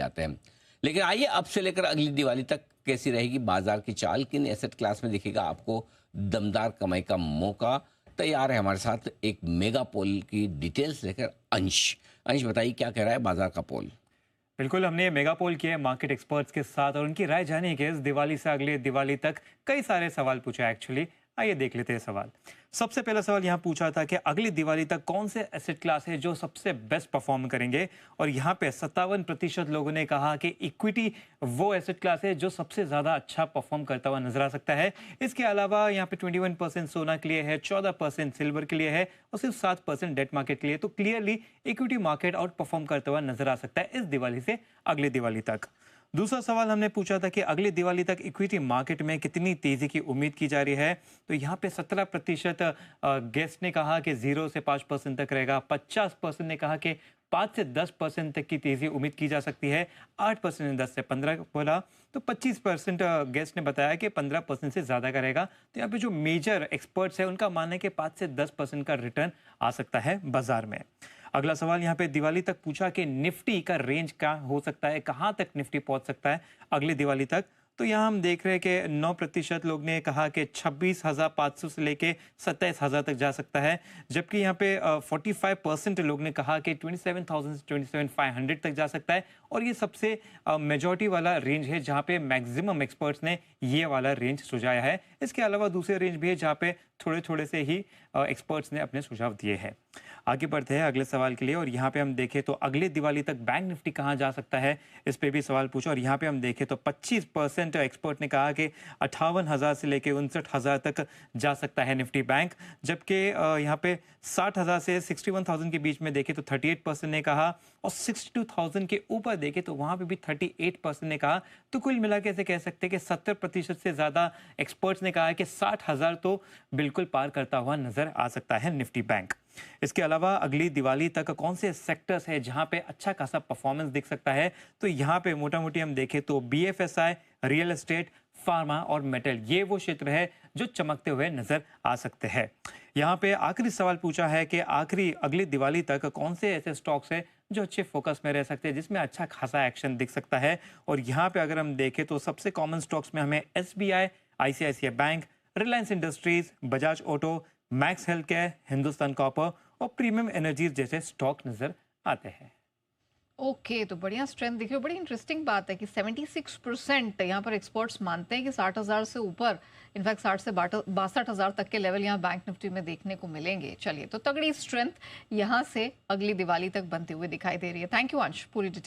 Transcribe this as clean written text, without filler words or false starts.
जाते हैं। लेकिन आइए अब से लेकर अगली दिवाली तक कैसी रहेगी बाजार की चाल, किन एसेट क्लास में दिखेगा आपको दमदार कमाई का मौका। तैयार है हमारे साथ एक मेगा पोल की डिटेल्स लेकर अंश। अंश बताइए क्या कह रहा है बाजार का पोल। बिल्कुल, हमने मेगा पोल किए मार्केट एक्सपर्ट्स के साथ और उनकी राय जाने के इस दिवाली से अगले दिवाली तक कई सारे सवाल पूछा एक्चुअली। आइए देख लेते हैं सवाल। सबसे पहला सवाल यहाँ पूछा था कि अगली दिवाली तक कौन से एसेट क्लास है जो सबसे बेस्ट परफॉर्म करेंगे, और यहाँ पे 57% लोगों ने कहा कि इक्विटी वो एसेट क्लास है जो सबसे ज्यादा अच्छा परफॉर्म करता हुआ नजर आ सकता है। इसके अलावा यहाँ पे 21% सोना के लिए है, 14% सिल्वर के लिए है और सिर्फ 7% डेट मार्केट के लिए। तो clearly equity market out perform करता हुआ नजर आ सकता है इस दिवाली से अगली दिवाली तक। दूसरा सवाल हमने पूछा था कि अगली दिवाली तक इक्विटी मार्केट में कितनी तेजी की उम्मीद की जा रही है। तो यहाँ पे 17% गेस्ट ने कहा कि 0 से 5% तक रहेगा, 50% ने कहा कि 5 से 10% तक की तेजी उम्मीद की जा सकती है, 8% ने 10 से 15 बोला, तो 25% गेस्ट ने बताया कि 15% से ज्यादा का रहेगा। तो यहाँ पे जो मेजर एक्सपर्ट्स है उनका मानना है कि 5 से 10% का रिटर्न आ सकता है बाजार में। अगला सवाल यहाँ पे दिवाली तक पूछा कि निफ्टी का रेंज क्या हो सकता है, कहाँ तक निफ्टी पहुंच सकता है अगली दिवाली तक। तो यहाँ हम देख रहे हैं कि 9% लोग ने कहा कि 26,500 से लेके 27,000 तक जा सकता है, जबकि यहाँ पे 45% लोग ने कहा कि 27,000 से 27,500 तक जा सकता है। और ये सबसे मेजॉरिटी वाला रेंज है जहाँ पे मैक्सिमम एक्सपर्ट्स ने ये वाला रेंज सुझाया है। इसके अलावा दूसरे रेंज भी है जहाँ पे थोड़े थोड़े से ही एक्सपर्ट्स ने अपने सुझाव दिए हैं। आगे बढ़ते हैं अगले सवाल के लिए, और यहाँ पे हम देखें तो अगले दिवाली तक बैंक निफ्टी कहाँ जा सकता है, इस पे भी सवाल पूछा। और यहाँ पे हम देखें तो 25% एक्सपर्ट ने कहा कि 58,000 से लेके 59,000 तक जा सकता है निफ्टी बैंक, जबकि यहाँ पे 60,000 से 61,000 के बीच में देखें तो 38% ने कहा, और 62,000 के ऊपर देखें तो वहाँ पे भी 38% ने कहा। तो कुल मिला के ऐसे कह सकते हैं कि 70% से ज़्यादा एक्सपर्ट्स ने कहा है कि 60,000 तो बिल्कुल पार करता हुआ नजर आ सकता है निफ्टी बैंक। इसके अलावा अगली दिवाली तक कौन से सेक्टर्स है जहां पे अच्छा खासा परफॉर्मेंस दिख सकता है, तो यहाँ पे मोटा मोटी हम देखें तो बीएफएसआई, रियल एस्टेट, फार्मा और मेटल, ये वो क्षेत्र है जो चमकते हुए नजर आ सकते हैं। यहाँ पे आखिरी सवाल पूछा है कि आखिरी अगली दिवाली तक कौन से ऐसे स्टॉक्स है जो अच्छे फोकस में रह सकते हैं, जिसमें अच्छा खासा एक्शन दिख सकता है। और यहाँ पे अगर हम देखें तो सबसे कॉमन स्टॉक्स में हमें SBI, ICICI bank, Reliance industries, Bajaj auto, max health care, Hindustan copper और प्रीमियम एनर्जीज जैसे स्टॉक नजर आते हैं। ओके, तो बढ़िया स्ट्रेंथ दिख रही है। बड़ी इंटरेस्टिंग बात है कि 76% यहाँ पर एक्सपर्ट्स मानते हैं कि 60,000 से ऊपर, इनफैक्ट 60 से 62,000 तक के लेवल यहाँ बैंक निफ्टी में देखने को मिलेंगे। चलिए, तो तगड़ी स्ट्रेंथ यहाँ से अगली दिवाली तक बनते हुए दिखाई दे रही है। थैंक यू अंश, पूरी डिटेल